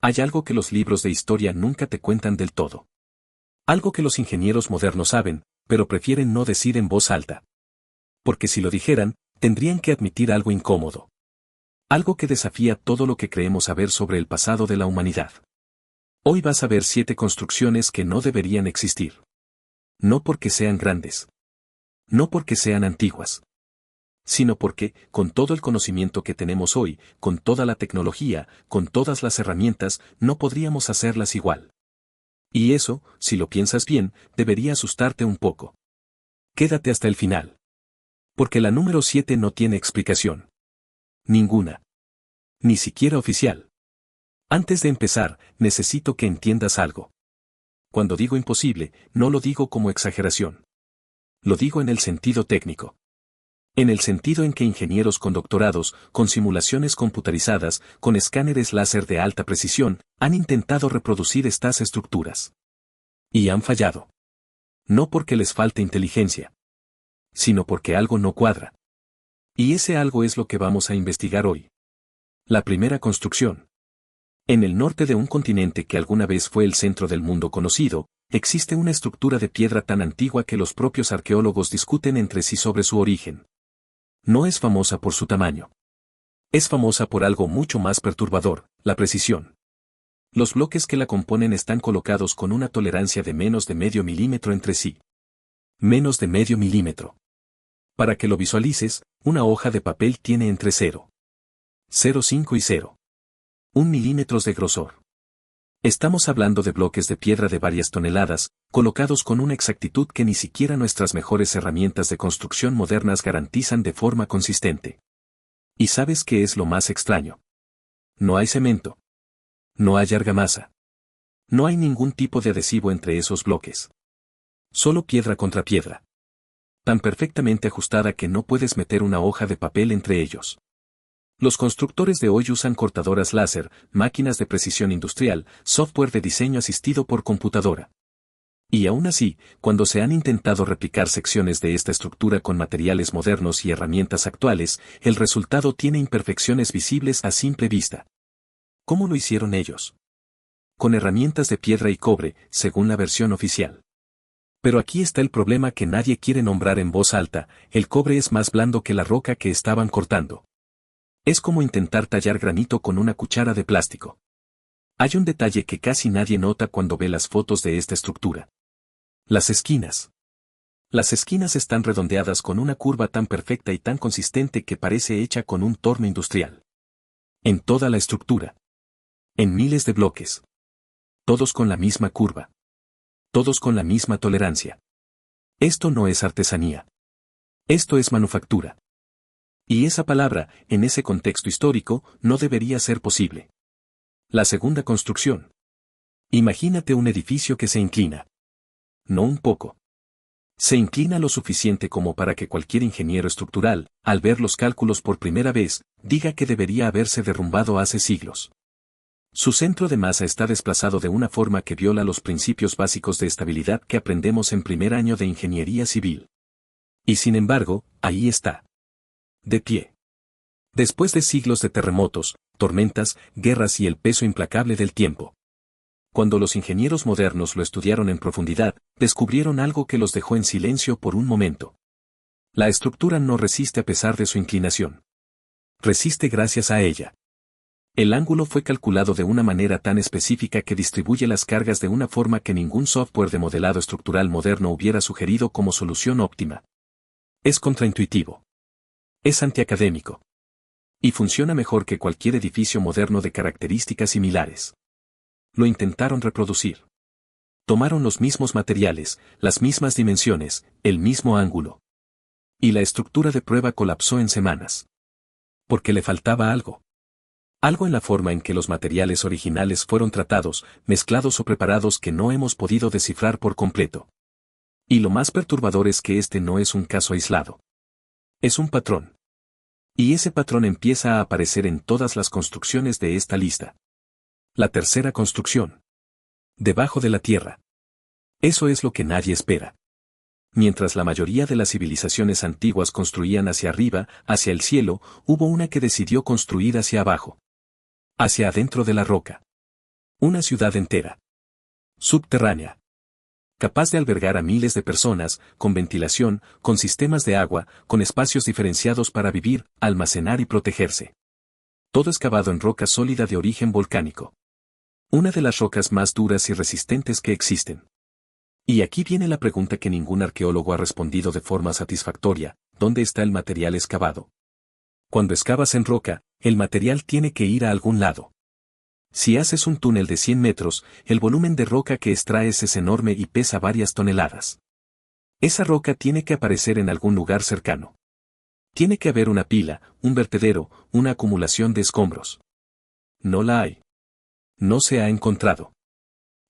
Hay algo que los libros de historia nunca te cuentan del todo. Algo que los ingenieros modernos saben, pero prefieren no decir en voz alta. Porque si lo dijeran, tendrían que admitir algo incómodo. Algo que desafía todo lo que creemos saber sobre el pasado de la humanidad. Hoy vas a ver 7 construcciones que no deberían existir. No porque sean grandes. No porque sean antiguas. Sino porque, con todo el conocimiento que tenemos hoy, con toda la tecnología, con todas las herramientas, no podríamos hacerlas igual. Y eso, si lo piensas bien, debería asustarte un poco. Quédate hasta el final. Porque la número 7 no tiene explicación. Ninguna. Ni siquiera oficial. Antes de empezar, necesito que entiendas algo. Cuando digo imposible, no lo digo como exageración. Lo digo en el sentido técnico. En el sentido en que ingenieros con doctorados, con simulaciones computarizadas, con escáneres láser de alta precisión, han intentado reproducir estas estructuras. Y han fallado. No porque les falte inteligencia, sino porque algo no cuadra. Y ese algo es lo que vamos a investigar hoy. La primera construcción. En el norte de un continente que alguna vez fue el centro del mundo conocido, existe una estructura de piedra tan antigua que los propios arqueólogos discuten entre sí sobre su origen. No es famosa por su tamaño. Es famosa por algo mucho más perturbador, la precisión. Los bloques que la componen están colocados con una tolerancia de menos de medio milímetro entre sí. Menos de medio milímetro. Para que lo visualices, una hoja de papel tiene entre 0,05 y 0,1 milímetros de grosor. Estamos hablando de bloques de piedra de varias toneladas, colocados con una exactitud que ni siquiera nuestras mejores herramientas de construcción modernas garantizan de forma consistente. ¿Y sabes qué es lo más extraño? No hay cemento. No hay argamasa. No hay ningún tipo de adhesivo entre esos bloques. Solo piedra contra piedra. Tan perfectamente ajustada que no puedes meter una hoja de papel entre ellos. Los constructores de hoy usan cortadoras láser, máquinas de precisión industrial, software de diseño asistido por computadora. Y aún así, cuando se han intentado replicar secciones de esta estructura con materiales modernos y herramientas actuales, el resultado tiene imperfecciones visibles a simple vista. ¿Cómo lo hicieron ellos? Con herramientas de piedra y cobre, según la versión oficial. Pero aquí está el problema que nadie quiere nombrar en voz alta: el cobre es más blando que la roca que estaban cortando. Es como intentar tallar granito con una cuchara de plástico. Hay un detalle que casi nadie nota cuando ve las fotos de esta estructura. Las esquinas. Las esquinas están redondeadas con una curva tan perfecta y tan consistente que parece hecha con un torno industrial. En toda la estructura. En miles de bloques. Todos con la misma curva. Todos con la misma tolerancia. Esto no es artesanía. Esto es manufactura. Y esa palabra, en ese contexto histórico, no debería ser posible. La segunda construcción. Imagínate un edificio que se inclina. No un poco. Se inclina lo suficiente como para que cualquier ingeniero estructural, al ver los cálculos por primera vez, diga que debería haberse derrumbado hace siglos. Su centro de masa está desplazado de una forma que viola los principios básicos de estabilidad que aprendemos en primer año de ingeniería civil. Y sin embargo, ahí está. De pie. Después de siglos de terremotos, tormentas, guerras y el peso implacable del tiempo. Cuando los ingenieros modernos lo estudiaron en profundidad, descubrieron algo que los dejó en silencio por un momento. La estructura no resiste a pesar de su inclinación. Resiste gracias a ella. El ángulo fue calculado de una manera tan específica que distribuye las cargas de una forma que ningún software de modelado estructural moderno hubiera sugerido como solución óptima. Es contraintuitivo. Es antiacadémico. Y funciona mejor que cualquier edificio moderno de características similares. Lo intentaron reproducir. Tomaron los mismos materiales, las mismas dimensiones, el mismo ángulo. Y la estructura de prueba colapsó en semanas. Porque le faltaba algo. Algo en la forma en que los materiales originales fueron tratados, mezclados o preparados que no hemos podido descifrar por completo. Y lo más perturbador es que este no es un caso aislado. Es un patrón. Y ese patrón empieza a aparecer en todas las construcciones de esta lista. La tercera construcción. Debajo de la tierra. Eso es lo que nadie espera. Mientras la mayoría de las civilizaciones antiguas construían hacia arriba, hacia el cielo, hubo una que decidió construir hacia abajo. Hacia adentro de la roca. Una ciudad entera. Subterránea. Capaz de albergar a miles de personas, con ventilación, con sistemas de agua, con espacios diferenciados para vivir, almacenar y protegerse. Todo excavado en roca sólida de origen volcánico. Una de las rocas más duras y resistentes que existen. Y aquí viene la pregunta que ningún arqueólogo ha respondido de forma satisfactoria: ¿dónde está el material excavado? Cuando excavas en roca, el material tiene que ir a algún lado. Si haces un túnel de 100 metros, el volumen de roca que extraes es enorme y pesa varias toneladas. Esa roca tiene que aparecer en algún lugar cercano. Tiene que haber una pila, un vertedero, una acumulación de escombros. No la hay. No se ha encontrado.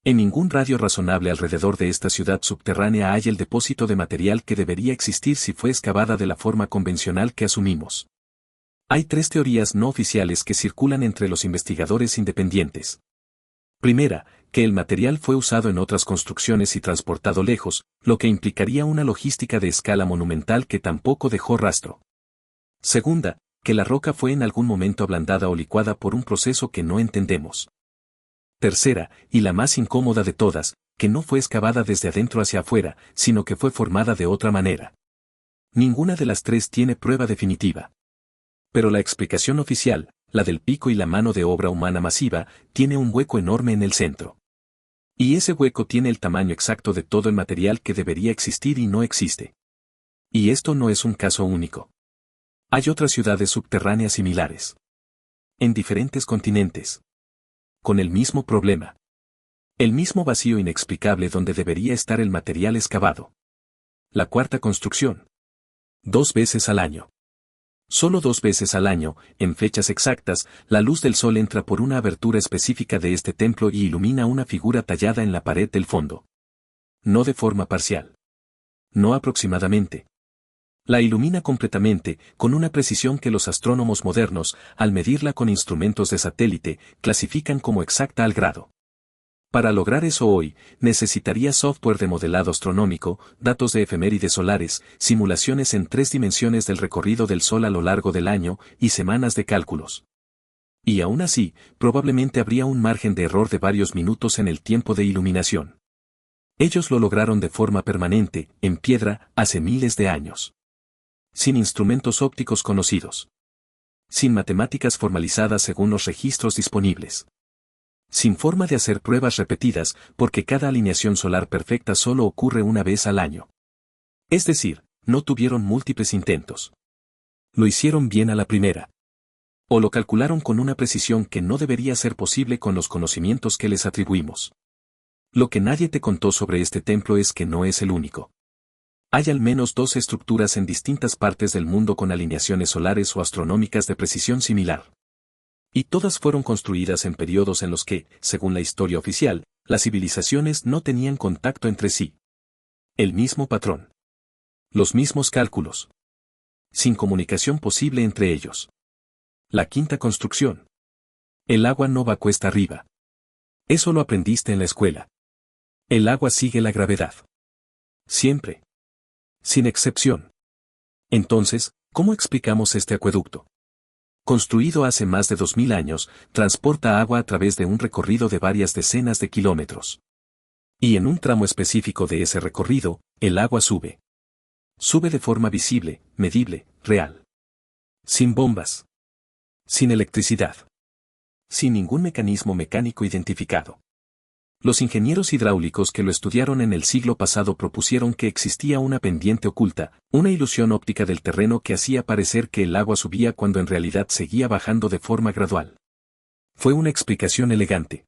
En ningún radio razonable alrededor de esta ciudad subterránea hay el depósito de material que debería existir si fue excavada de la forma convencional que asumimos. Hay 3 teorías no oficiales que circulan entre los investigadores independientes. Primera, que el material fue usado en otras construcciones y transportado lejos, lo que implicaría una logística de escala monumental que tampoco dejó rastro. Segunda, que la roca fue en algún momento ablandada o licuada por un proceso que no entendemos. Tercera, y la más incómoda de todas, que no fue excavada desde adentro hacia afuera, sino que fue formada de otra manera. Ninguna de las 3 tiene prueba definitiva. Pero la explicación oficial, la del pico y la mano de obra humana masiva, tiene un hueco enorme en el centro. Y ese hueco tiene el tamaño exacto de todo el material que debería existir y no existe. Y esto no es un caso único. Hay otras ciudades subterráneas similares. En diferentes continentes. Con el mismo problema. El mismo vacío inexplicable donde debería estar el material excavado. La cuarta construcción. 2 veces al año. Solo 2 veces al año, en fechas exactas, la luz del sol entra por una abertura específica de este templo y ilumina una figura tallada en la pared del fondo. No de forma parcial. No aproximadamente. La ilumina completamente, con una precisión que los astrónomos modernos, al medirla con instrumentos de satélite, clasifican como exacta al grado. Para lograr eso hoy, necesitaría software de modelado astronómico, datos de efemérides solares, simulaciones en 3 dimensiones del recorrido del Sol a lo largo del año, y semanas de cálculos. Y aún así, probablemente habría un margen de error de varios minutos en el tiempo de iluminación. Ellos lo lograron de forma permanente, en piedra, hace miles de años. Sin instrumentos ópticos conocidos. Sin matemáticas formalizadas según los registros disponibles. Sin forma de hacer pruebas repetidas, porque cada alineación solar perfecta solo ocurre una vez al año. Es decir, no tuvieron múltiples intentos. Lo hicieron bien a la primera. O lo calcularon con una precisión que no debería ser posible con los conocimientos que les atribuimos. Lo que nadie te contó sobre este templo es que no es el único. Hay al menos 2 estructuras en distintas partes del mundo con alineaciones solares o astronómicas de precisión similar. Y todas fueron construidas en periodos en los que, según la historia oficial, las civilizaciones no tenían contacto entre sí. El mismo patrón. Los mismos cálculos. Sin comunicación posible entre ellos. La quinta construcción. El agua no va cuesta arriba. Eso lo aprendiste en la escuela. El agua sigue la gravedad. Siempre. Sin excepción. Entonces, ¿cómo explicamos este acueducto? Construido hace más de 2000 años, transporta agua a través de un recorrido de varias decenas de kilómetros. Y en un tramo específico de ese recorrido, el agua sube. Sube de forma visible, medible, real. Sin bombas. Sin electricidad. Sin ningún mecanismo mecánico identificado. Los ingenieros hidráulicos que lo estudiaron en el siglo pasado propusieron que existía una pendiente oculta, una ilusión óptica del terreno que hacía parecer que el agua subía cuando en realidad seguía bajando de forma gradual. Fue una explicación elegante.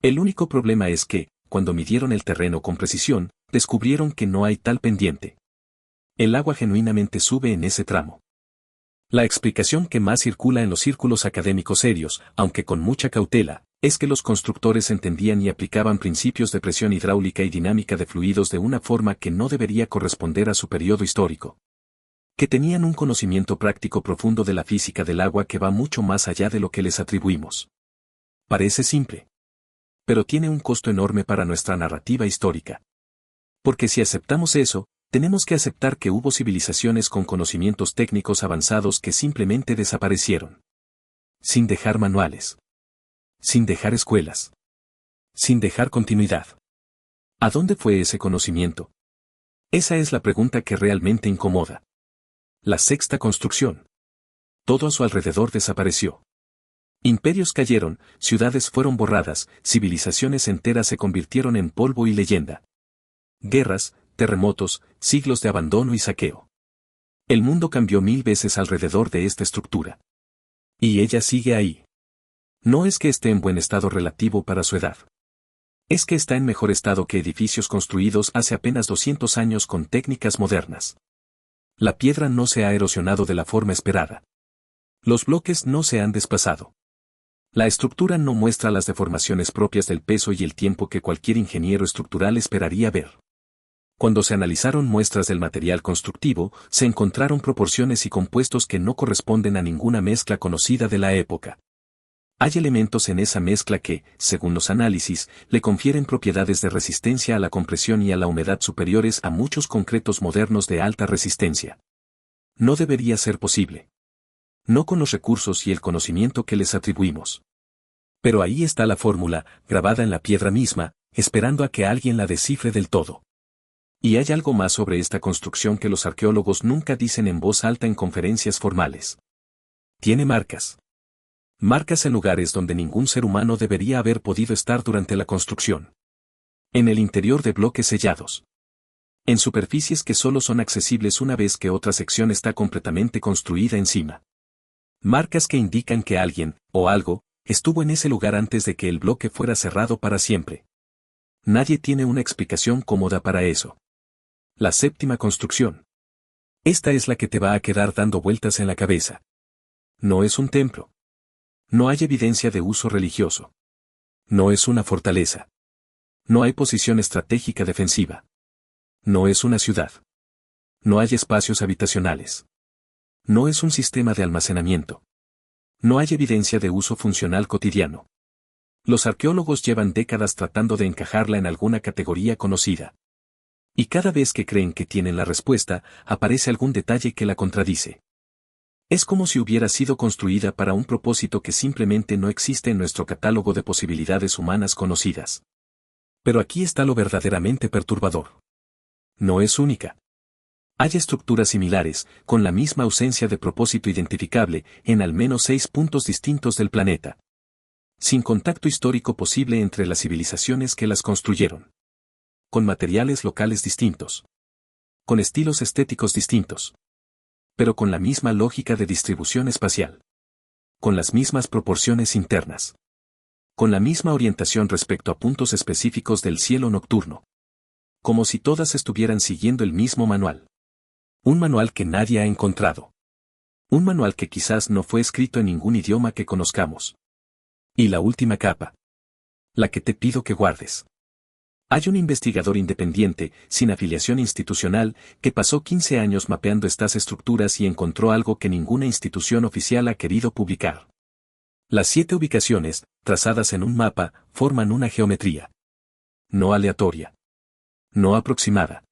El único problema es que, cuando midieron el terreno con precisión, descubrieron que no hay tal pendiente. El agua genuinamente sube en ese tramo. La explicación que más circula en los círculos académicos serios, aunque con mucha cautela, es que los constructores entendían y aplicaban principios de presión hidráulica y dinámica de fluidos de una forma que no debería corresponder a su periodo histórico. Que tenían un conocimiento práctico profundo de la física del agua que va mucho más allá de lo que les atribuimos. Parece simple. Pero tiene un costo enorme para nuestra narrativa histórica. Porque si aceptamos eso, tenemos que aceptar que hubo civilizaciones con conocimientos técnicos avanzados que simplemente desaparecieron. Sin dejar manuales. Sin dejar escuelas. sin dejar continuidad. ¿A dónde fue ese conocimiento? Esa es la pregunta que realmente incomoda. La sexta construcción. Todo a su alrededor desapareció. Imperios cayeron, ciudades fueron borradas, civilizaciones enteras se convirtieron en polvo y leyenda. Guerras, terremotos, siglos de abandono y saqueo. El mundo cambió 1000 veces alrededor de esta estructura. Y ella sigue ahí. No es que esté en buen estado relativo para su edad. Es que está en mejor estado que edificios construidos hace apenas 200 años con técnicas modernas. La piedra no se ha erosionado de la forma esperada. Los bloques no se han desplazado. La estructura no muestra las deformaciones propias del peso y el tiempo que cualquier ingeniero estructural esperaría ver. Cuando se analizaron muestras del material constructivo, se encontraron proporciones y compuestos que no corresponden a ninguna mezcla conocida de la época. Hay elementos en esa mezcla que, según los análisis, le confieren propiedades de resistencia a la compresión y a la humedad superiores a muchos concretos modernos de alta resistencia. No debería ser posible. No con los recursos y el conocimiento que les atribuimos. Pero ahí está la fórmula, grabada en la piedra misma, esperando a que alguien la descifre del todo. Y hay algo más sobre esta construcción que los arqueólogos nunca dicen en voz alta en conferencias formales. Tiene marcas. Marcas en lugares donde ningún ser humano debería haber podido estar durante la construcción. En el interior de bloques sellados. En superficies que solo son accesibles una vez que otra sección está completamente construida encima. Marcas que indican que alguien, o algo, estuvo en ese lugar antes de que el bloque fuera cerrado para siempre. Nadie tiene una explicación cómoda para eso. La séptima construcción. Esta es la que te va a quedar dando vueltas en la cabeza. No es un templo. No hay evidencia de uso religioso. No es una fortaleza. No hay posición estratégica defensiva. No es una ciudad. No hay espacios habitacionales. No es un sistema de almacenamiento. No hay evidencia de uso funcional cotidiano. Los arqueólogos llevan décadas tratando de encajarla en alguna categoría conocida. Y cada vez que creen que tienen la respuesta, aparece algún detalle que la contradice. Es como si hubiera sido construida para un propósito que simplemente no existe en nuestro catálogo de posibilidades humanas conocidas. Pero aquí está lo verdaderamente perturbador. No es única. Hay estructuras similares, con la misma ausencia de propósito identificable, en al menos 6 puntos distintos del planeta. Sin contacto histórico posible entre las civilizaciones que las construyeron. Con materiales locales distintos. Con estilos estéticos distintos. Pero con la misma lógica de distribución espacial. Con las mismas proporciones internas. Con la misma orientación respecto a puntos específicos del cielo nocturno. Como si todas estuvieran siguiendo el mismo manual. Un manual que nadie ha encontrado. Un manual que quizás no fue escrito en ningún idioma que conozcamos. Y la última capa. La que te pido que guardes. Hay un investigador independiente, sin afiliación institucional, que pasó 15 años mapeando estas estructuras y encontró algo que ninguna institución oficial ha querido publicar. Las 7 ubicaciones, trazadas en un mapa, forman una geometría. No aleatoria. No aproximada.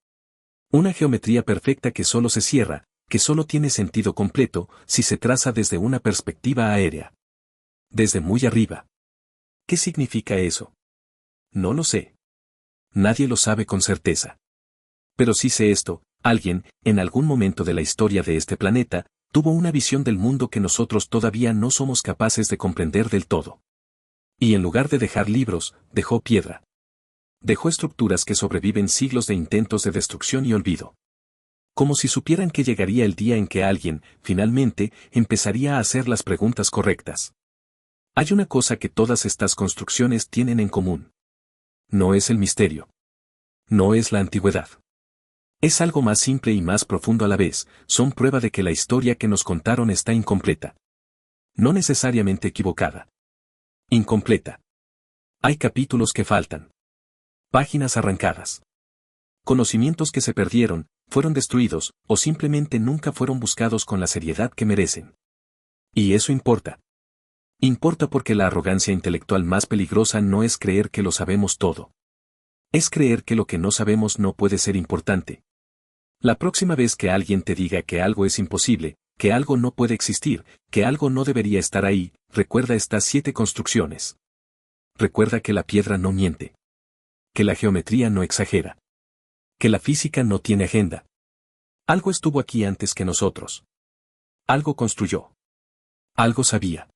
Una geometría perfecta que solo se cierra, que solo tiene sentido completo, si se traza desde una perspectiva aérea. Desde muy arriba. ¿Qué significa eso? No lo sé. Nadie lo sabe con certeza. Pero sí sé esto, alguien, en algún momento de la historia de este planeta, tuvo una visión del mundo que nosotros todavía no somos capaces de comprender del todo. Y en lugar de dejar libros, dejó piedra. Dejó estructuras que sobreviven siglos de intentos de destrucción y olvido. Como si supieran que llegaría el día en que alguien, finalmente, empezaría a hacer las preguntas correctas. Hay una cosa que todas estas construcciones tienen en común. No es el misterio. No es la antigüedad. Es algo más simple y más profundo a la vez, son prueba de que la historia que nos contaron está incompleta. No necesariamente equivocada. Incompleta. Hay capítulos que faltan. Páginas arrancadas. Conocimientos que se perdieron, fueron destruidos, o simplemente nunca fueron buscados con la seriedad que merecen. Y eso importa. Importa porque la arrogancia intelectual más peligrosa no es creer que lo sabemos todo. Es creer que lo que no sabemos no puede ser importante. La próxima vez que alguien te diga que algo es imposible, que algo no puede existir, que algo no debería estar ahí, recuerda estas 7 construcciones. recuerda que la piedra no miente. Que la geometría no exagera. Que la física no tiene agenda. Algo estuvo aquí antes que nosotros. Algo construyó. Algo sabía.